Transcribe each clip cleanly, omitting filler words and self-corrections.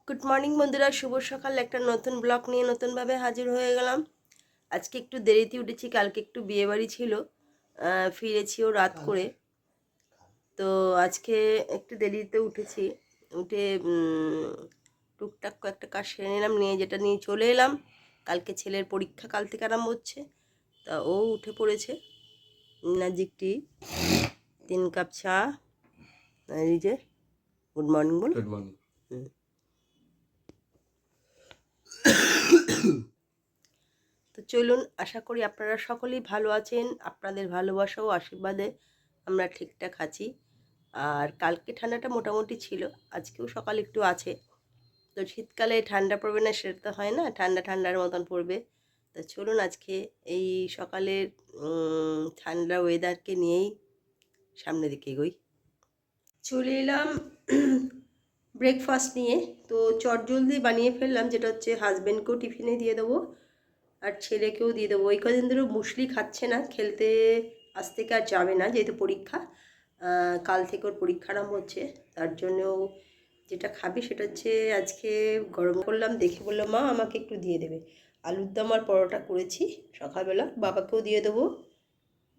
Good morning বন্ধুরা, শুভ সকাল। একটা নতুন ব্লগ নিয়ে নতুনভাবে হাজির হয়ে গেলাম। আজকে একটু দেরিতে উঠেছি, কালকে একটু বিয়েবাড়ি ছিল, ফিরেছিও রাত করে। তো আজকে একটু দেরিতে উঠেছি, উঠে টুকটাক একটা কাজ সেরে নিলাম, নিয়ে যেটা নিয়ে চলে এলাম। কালকে ছেলের পরীক্ষা, কাল থেকে আরম্ভ হচ্ছে। তা ও উঠে পড়েছে, নাজিকটি 3 কাপ চা, এই যে গুড মর্নিং বল। Good morning. তো চলুন, আশা করি আপনারা সকলেই ভালো আছেন। আপনাদের ভালোবাসা ও আশীর্বাদে আমরা ঠিকঠাক আছি। আর কালকে ঠান্ডাটা মোটামুটি ছিল, আজকেও সকালে একটু আছে। তো শীতকালে ঠান্ডা পড়বে না সেটা তো হয় না, ঠান্ডা ঠান্ডার মতন পড়বে। তো চলুন আজকে এই সকালের ঠান্ডা ওয়েদারকে নিয়েই সামনের দিকে এগোই। চলে এলাম ব্রেকফাস্ট নিয়ে। তো চটজলদি বানিয়ে ফেললাম, যেটা হচ্ছে হাজব্যান্ডকেও টিফিনে দিয়ে দেবো আর ছেলেকেও দিয়ে দেবো। ওই কদিন ধরে মুসলি খাচ্ছে না, খেলতে আজ থেকে আর যাবে না, যেহেতু পরীক্ষা। কাল থেকে ওর পরীক্ষা আরম্ভ হচ্ছে, তার জন্যও যেটা খাবে সেটা হচ্ছে আজকে গরম করলাম, দেখে বললো মা আমাকে একটু দিয়ে দেবে। আলুর দম আর পরোটা করেছি সকালবেলা, বাবাকেও দিয়ে দেবো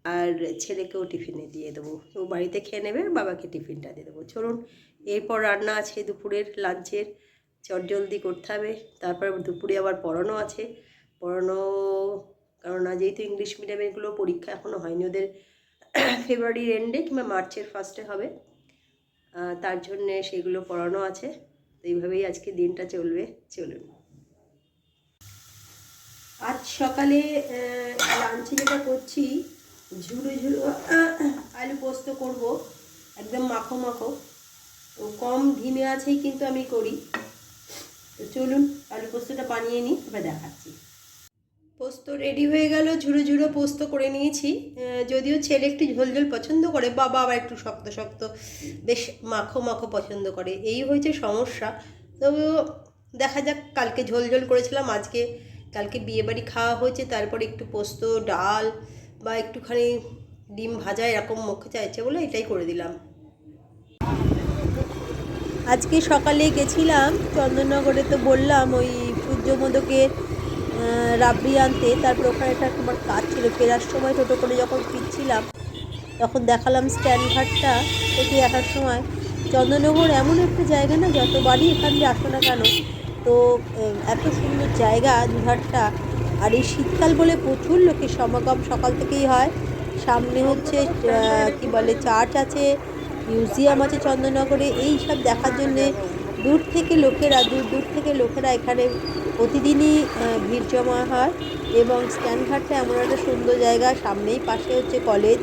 আর ছেলেকেও টিফিনে দিয়ে দেবো। ও বাড়িতে খেয়ে নেবে, বাবাকে টিফিনটা দিয়ে দেবো। চলুন, এরপর রান্না আছে দুপুরের লাঞ্চের, চটজলদি করতে হবে। তারপর দুপুরে আবার পড়ানো আছে, পড়ানো, কারণ যেহেতু ইংলিশ মিডিয়ামেরগুলো পরীক্ষা এখনও হয়নি, ওদের ফেব্রুয়ারির এন্ডে কিংবা মার্চের ফার্স্টে হবে, তার জন্যে সেগুলো পড়ানো আছে। তো এইভাবেই আজকে দিনটা চলবে। চলুন, আজ সকালে লাঞ্চে যেটা করছি, ঝুড়ো ঝুড়ো আলু পোস্ত করব, একদম মাখো মাখো। তো কম ঘিমে আছেই কিন্তু আমি করি। তো চলুন আলু পোস্তটা বানিয়ে নিই, এবার দেখাচ্ছি। পোস্ত রেডি হয়ে গেল, ঝুড়ো ঝুড়ো পোস্ত করে নিয়েছি। যদিও ছেলে একটু ঝোল ঝোল পছন্দ করে, বাবা আবার একটু শক্ত শক্ত বেশ মাখো মাখো পছন্দ করে, এই হয়েছে সমস্যা। তো দেখা যাক, কালকে ঝোল ঝোল করেছিলাম, আজকে কালকে বিয়েবাড়ি খাওয়া হয়েছে, তারপরে একটু পোস্ত ডাল বা একটুখানি ডিম ভাজা এরকম মুখে চাইছে বলে এটাই করে দিলাম। আজকে সকালে গেছিলাম চন্দননগরে, তো বললাম ওই সূর্যমোদকের রাবড়ি আনতে। তারপর ওখানে একটা তোমার কাজ ছিল, ফেরার সময় টোটো করে যখন ফিরছিলাম তখন দেখালাম স্ট্যান্ডঘাটটা থেকে আসার সময়। চন্দননগর এমন একটা জায়গা না, যতবারই এখান দিয়ে আসো না কেন, তো এত সুন্দর জায়গা দুধারটা। আর এই শীতকাল বলে প্রচুর লোকের সমাগম সকাল থেকেই হয়। সামনে হচ্ছে কি বলে চার্চ আছে, মিউজিয়াম আছে চন্দননগরে, এই সব দেখার জন্যে দূর থেকে লোকেরা এখানে প্রতিদিনই ভিড় জমা হয়। এবং স্ট্যান্ডঘাটটা এমন একটা সুন্দর জায়গা, সামনেই পাশে হচ্ছে কলেজ,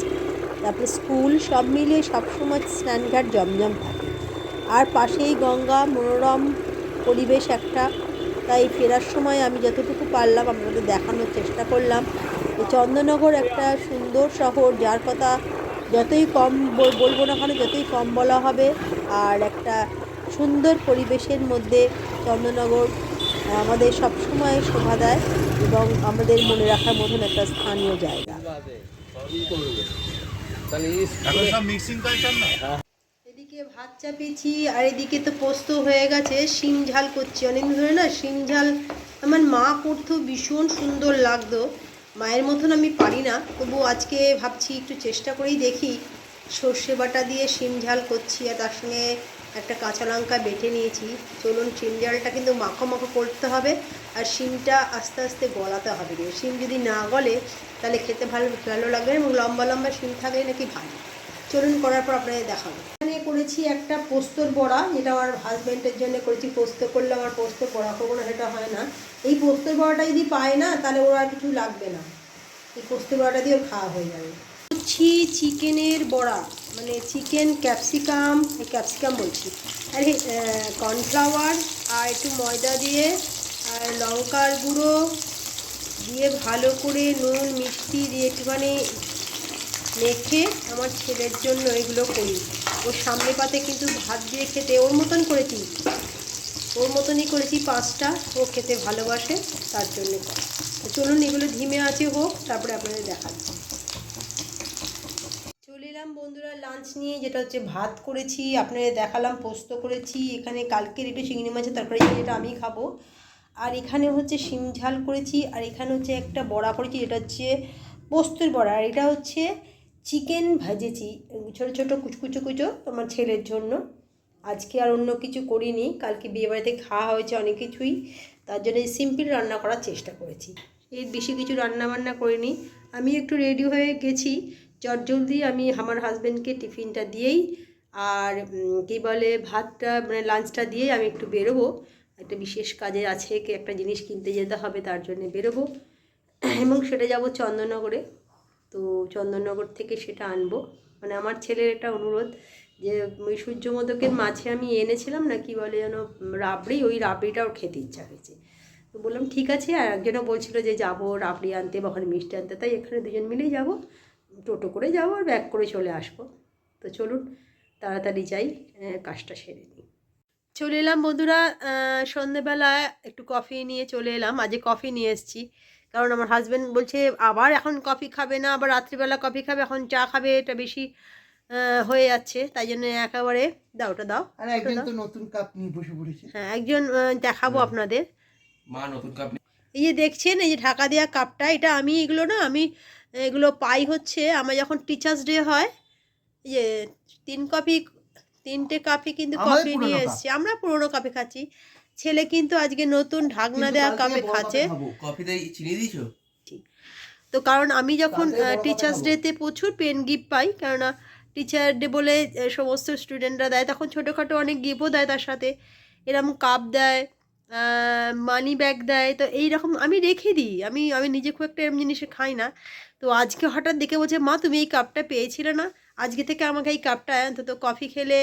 তারপরে স্কুল, সব মিলিয়ে সবসময় স্ট্যান্ডঘাট জমজম থাকে। আর পাশেই গঙ্গা, মনোরম পরিবেশ একটা। তাই ফেরার সময় আমি যতটুকু পারলাম আপনাদের দেখানোর চেষ্টা করলাম। চন্দননগর একটা সুন্দর শহর, যার কথা যতই কম বলবো না কেন, যতই কম বলা হবে। আর একটা সুন্দর পরিবেশের মধ্যে চন্দননগর আমাদের সবসময় শোভা দেয় এবং আমাদের মনে রাখার মতন একটা স্থানীয় জায়গা। এদিকে ভাত চাপিয়েছি আর এদিকে তো পোস্ত হয়ে গেছে, শিম ঝাল করছি। অনেকদিন ধরে না শিম ঝাল আমার মা করতো, ভীষণ সুন্দর লাগতো। মায়ের মতন আমি পারি না, তবু আজকে ভাবছি একটু চেষ্টা করেই দেখি। সর্ষে বাটা দিয়ে শিম ঝাল করছি আর তার সঙ্গে একটা কাঁচা লঙ্কা বেটে নিয়েছি। চলুন, শিম ঝালটা কিন্তু মাখো মাখো করতে হবে আর শিমটা আস্তে আস্তে গলাতে হবে। শিম যদি না গলে তাহলে খেতে ভালো লাগবে, এবং লম্বা লম্বা শিম থাকলে নাকি ভালো। চলুন, করার পর আপনাদের দেখাবো। এখানে করেছি একটা পোস্তর বড়া, যেটা আমার হাজব্যান্ডের জন্য করেছি। পোস্ত করলে আমার পোস্ত বড়া করবো না, সেটা হয় না। এই পোস্তর বড়াটা যদি পায় না তাহলে ওর আর কিছু লাগবে না, এই পোস্তর বড়াটা দিয়ে ওর খাওয়া হয়ে যাবে। করছি চিকেনের বড়া, মানে চিকেন ক্যাপসিকাম বলছি, আর কর্নফ্লাওয়ার আর একটু ময়দা দিয়ে আর লঙ্কার গুঁড়ো দিয়ে ভালো করে নুন মিষ্টি দিয়ে একটুখানি মেখে আমার ছেলের জন্য এগুলো করি। ওর সামনে পাতে কিন্তু ভাত দিয়ে খেতে ওর মতনই করেছি 5টা, ও খেতে ভালোবাসে, তার জন্য করা। চলুন এগুলো ধিমে আঁচে হোক, তারপরে আপনাদের দেখাচ্ছি। চলে এলাম বন্ধু বন্ধুরা লাঞ্চ নিয়ে যেটা হচ্ছে ভাত করেছি, আপনাদের দেখালাম, পোস্ত করেছি, এখানে কালকের একটু চিংড়ি মাছের তরকারি যেটা আমি খাবো, আর এখানে হচ্ছে শিম ঝাল করেছি, আর এখানে হচ্ছে একটা বড়া করেছি যেটা হচ্ছে পোস্তর বড়া, আর এটা হচ্ছে চিকেন ভাজেছি ছোটো ছোটো কুচকুচো কুচো তোমার ছেলের জন্য। আজকে আর অন্য কিছু করিনি, কালকে বিয়েবাড়িতে খাওয়া হয়েছে অনেক কিছুই, তার জন্য সিম্পল রান্না করার চেষ্টা করেছি, এর বেশি কিছু রান্না বান্না করিনি। আমি একটু রেডি হয়ে গেছি চটজলদি, আমি আমার হাজব্যান্ডকে টিফিনটা দিয়েই আর কী বলে ভাতটা মানে লাঞ্চটা দিয়েই আমি একটু বেরোবো, একটা বিশেষ কাজে আছে, একটা জিনিস কিনতে যেতে হবে, তার জন্য বেরোবো এবং সেটা যাব চন্দননগরে। তো চন্দননগর থেকে সেটা আনবো, মানে আমার ছেলের একটা অনুরোধ যে ওই সূর্যমোদকের মাছে আমি এনেছিলাম না কি বলে যেন রাবড়ি, ওই রাবড়িটাও খেতে ইচ্ছা হয়েছে। তো বললাম ঠিক আছে, আর একজনও বলছিল যে যাবো রাবড়ি আনতে বা ওখানে মিষ্টি আনতে, তাই এখানে দুজন মিলেই যাব, টোটো করে যাবো আর ব্যাক করে চলে আসবো। তো চলুন তাড়াতাড়ি যাই, কাজটা সেরে নিই। চলে এলাম বন্ধুরা, সন্ধেবেলা একটু কফি নিয়ে চলে এলাম, আজকে কফি নিয়ে এসেছি, কারণ আমার হাজব্যান্ড বলছে আবার এখন কফি খাবে না, আবার রাত্রিবেলা কফি খাবে, এখন চা খাবে, এটা বেশি হয়ে যাচ্ছে, তাই জন্য একেবারে দাও ওটা দাও। আর একজন তো নতুন কাপ নিয়ে বসে পড়েছে। হ্যাঁ একজন দেখাবো আপনাদের, মা নতুন কাপ। এই যে দেখছেন এই যে ঢাকা দেওয়া কাপটা, এটা আমি এগুলো না আমি এগুলো পাই হচ্ছে আমার যখন টিচার্স ডে হয়, এই যে 3 কাপই কিন্তু কফি নিয়ে এসেছি, আমরা পুরোনো কফি খাচ্ছি, ছেলে কিন্তু আজকে নতুন ঢাকনা দেওয়া কাপে খাচ্ছে। কফিতে চিনি দিয়েছো? তো কারণ আমি যখন টিচার্স ডেতে প্রচুর পেন গিফট পাই, কেননা টিচার ডে বলে সমস্ত স্টুডেন্টরা দেয়, তখন ছোটোখাটো অনেক গিফটও দেয়, তার সাথে এরকম কাপ দেয়, মানি ব্যাগ দেয়, তো এই রকম আমি রেখে দিই, আমি আমি নিজে খুব একটা এরকম জিনিসে খাই না। তো আজকে হঠাৎ দেখে বলছে মা তুমি এই কাপটা পেয়েছিলে না, আজকে থেকে আমাকে এই কাপটা অন্তত কফি খেলে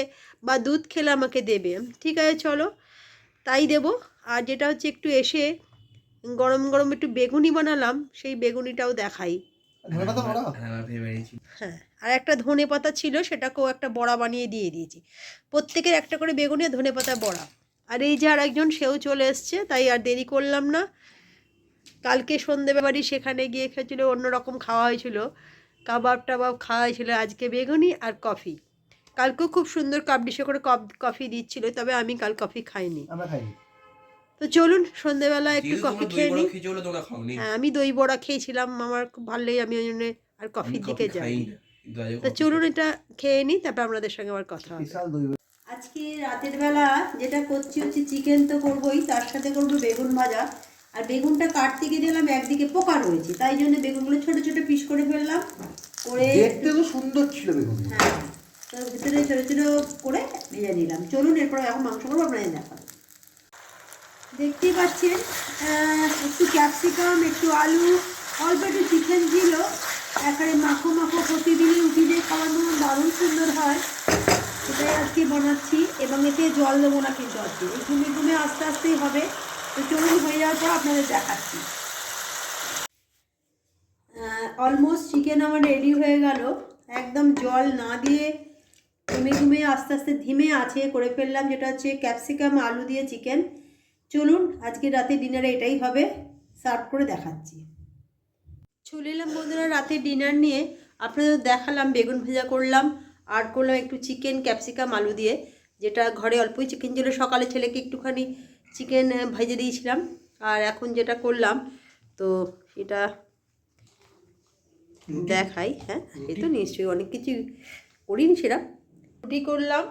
বা দুধ খেলে আমাকে দেবে। ঠিক আছে চলো তাই দেবো। আর যেটা হচ্ছে একটু এসে গরম গরম একটু বেগুনি বানালাম, সেই বেগুনিটাও দেখাই। হ্যাঁ আর একটা ধনে পাতা ছিল, সেটাকেও একটা বড়া বানিয়ে দিয়ে দিয়েছি, প্রত্যেকের একটা করে বেগুনি আর ধনে পাতা বড়া। আর এই যে আর একজন সেও চলে এসছে, তাই আর দেরি করলাম না। কালকে সন্ধেবেলায় সেখানে গিয়ে খেয়েছিল, অন্যরকম খাওয়া হয়েছিল, কাবাব টাবাব খাওয়া হয়েছিল, আজকে বেগুনি আর কফি। কালকেও খুব সুন্দর কাপ ডিশে করে কফি দিচ্ছিল, তবে আমি কাল কফি খাইনি। তো চলুন সন্ধেবেলা একটু কফি খেয়ে নিই। হ্যাঁ আমি দই বড়া খেয়েছিলাম, আমার খুব ভালো লাগে, আমি ওই জন্য আর কফির দিকে যাই। তো চলুন এটা খেয়ে নিই, তারপর আপনাদের সঙ্গে আবার কথা হবে। আজকে রাতের বেলা যেটা করছি হচ্ছে চিকেন তো করবোই, তার সাথে করবো বেগুন ভাজা। আর বেগুনটা কাটতে গিয়ে দিলাম একদিকে পোকা রয়েছে, তাই জন্য বেগুনগুলো ছোটো ছোটো পিস করে ফেললাম, করে দেখতে তো সুন্দর ছিল বেগুন। হ্যাঁ তো ভিতরে ছোটো ছোটো করে ভেজে নিলাম। চলুন এরপরে এখন মাংস করবো, আপনাদের দেখাবো। দেখতেই পাচ্ছেন একটু ক্যাপসিকাম, একটু আলু, অল্প একটু চিকেন ছিল, একেবারে মাখো মাখো, প্রতিদিনই উঠি দিয়ে খাওয়ানো দারুণ সুন্দর হয়, এটাই আজকে বানাচ্ছি। এবং এতে জল দেবো না কিন্তু আজকে, এই ঘুমে ঘুমে আস্তে আস্তেই হবে। তো চলুন হয়ে যাওয়ার পর আপনাদের দেখাচ্ছি। অলমোস্ট চিকেন আমার রেডি হয়ে গেল, একদম জল না দিয়ে ঘুমে ঘুমে আস্তে আস্তে ধিমে আছে করে ফেললাম, যেটা হচ্ছে ক্যাপসিকাম আলু দিয়ে চিকেন। চলুন আজকে রাতে ডিনারে এটাই হবে, সার্ভ করে দেখাচ্ছি। চলে এলাম বন্ধুরা রাতে ডিনার নিয়ে, আপনাদের দেখালাম বেগুন ভাজা করলাম, আর করলাম একটু চিকেন ক্যাপসিকাম আলু দিয়ে, যেটা ঘরে অল্পই চিকেন ছিল, সকালে ছেলেকে একটুখানি চিকেন ভেজে দিয়েছিলাম, আর এখন যেটা করলাম তো এটা দেখাই। হ্যাঁ এই তো নিশ্চয়ই অনেক কিছু করিনি, সেটা রুটি করলাম,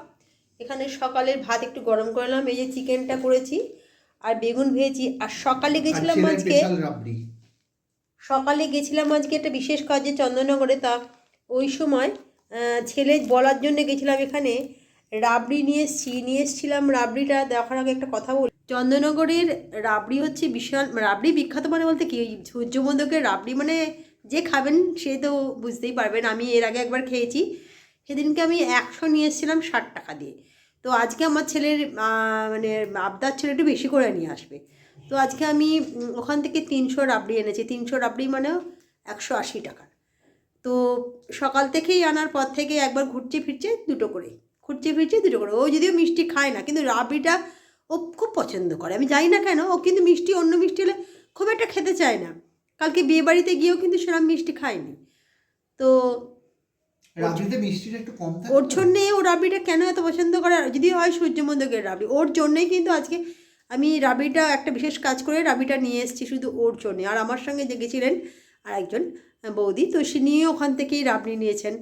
এখানে সকালের ভাত একটু গরম করলাম, এই যে চিকেনটা করেছি আর বেগুন ভেজেছি। আর সকালে গেছিলাম আজকে একটা বিশেষ কাজে চন্দননগরে, তা ওই সময় ছেলে বলার জন্য গেছিলাম, এখানে রাবড়ি নিয়ে এসেছিলাম। রাবড়িটা দেখার আগে একটা কথা বলি, চন্দননগরের রাবড়ি হচ্ছে বিশাল, রাবড়ি বিখ্যাত মানে বলতে কি, ওই সূর্যমোদকের রাবড়ি মানে যে খাবেন সে তো বুঝতেই পারবেন। আমি এর আগে একবার খেয়েছি, সেদিনকে আমি 100 নিয়ে এসেছিলাম 60 টাকা দিয়ে। তো আজকে আমার ছেলের মানে আবদার ছেলে একটু বেশি করে নিয়ে আসবে, তো আজকে আমি ওখান থেকে 300 রাবড়ি এনেছি, 300 রাবড়ি মানে 180 টাকা। তো সকাল থেকেই আনার পর থেকে একবার ঘুরছে ফিরছে দুটো করে, ও যদিও মিষ্টি খায় না, কিন্তু রাবড়িটা ও খুব পছন্দ করে, আমি জানি না কেন, ও কিন্তু মিষ্টি অন্য মিষ্টি হলে খুব একটা খেতে চায় না। কালকে বিয়ে বাড়িতে গিয়েও কিন্তু সেরকম মিষ্টি খায়নি। তো রাবড়িতে মিষ্টিটা একটু কম থাকে ওর তো। জন্যে ও রাবড়িটা কেন এত পছন্দ করে, যদি হয় সূর্যমন্দিরের রাবড়ি, ওর জন্যই কিন্তু আজকে আমি রাবড়িটা একটা বিশেষ কাজ করে রাবড়িটা নিয়ে এসেছি শুধু ওর জন্যে। আর আমার সঙ্গে যে গেছিলেন আর একজন বৌদি, তো সে নিয়ে ওখান থেকেই রাবড়ি নিয়েছেন,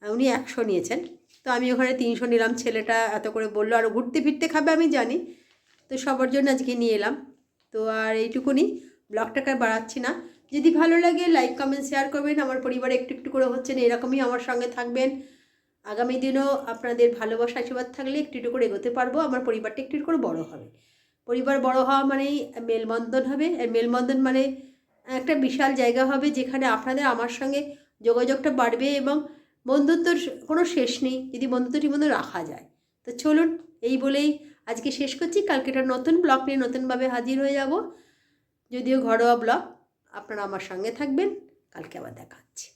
উনি 100 নিয়েছেন, তো আমি ওখানে 300 নিলাম। ছেলেটা এত করে বললো, আর ঘুরতে ফিরতে খাবে আমি জানি, তো সবার জন্য আজকে নিয়ে এলাম। তো আর এইটুকুনি, ব্লগটাকে আর বাড়াচ্ছি না। যদি ভালো লাগে লাইক কমেন্ট শেয়ার করবেন, আমার পরিবারে একটু একটু করে হচ্ছেন, এরকমই আমার সঙ্গে থাকবেন। আগামী দিনও আপনাদের ভালোবাসা আশীর্বাদ থাকলে একটু একটু করে এগোতে পারবো, আমার পরিবারটা একটু একটু করে বড়ো হবে। পরিবার বড় হওয়া মানেই মেলবন্ধন হবে, আর মেলবন্ধন মানে একটা বিশাল জায়গা হবে যেখানে আপনাদের আমার সঙ্গে যোগাযোগটা বাড়বে, এবং বন্ধুত্বর কোনো শেষ নেই যদি বন্ধুত্ব ঠিকমতো রাখা যায়। তো চলুন, এই বলেই আজকে শেষ করছি। কালকে একটা নতুন ব্লগ নিয়ে নতুনভাবে হাজির হয়ে যাব, যদিও ঘরোয়া ব্লগ। আপনারা আমার সঙ্গে থাকবেন, কালকে আবার দেখা হচ্ছে।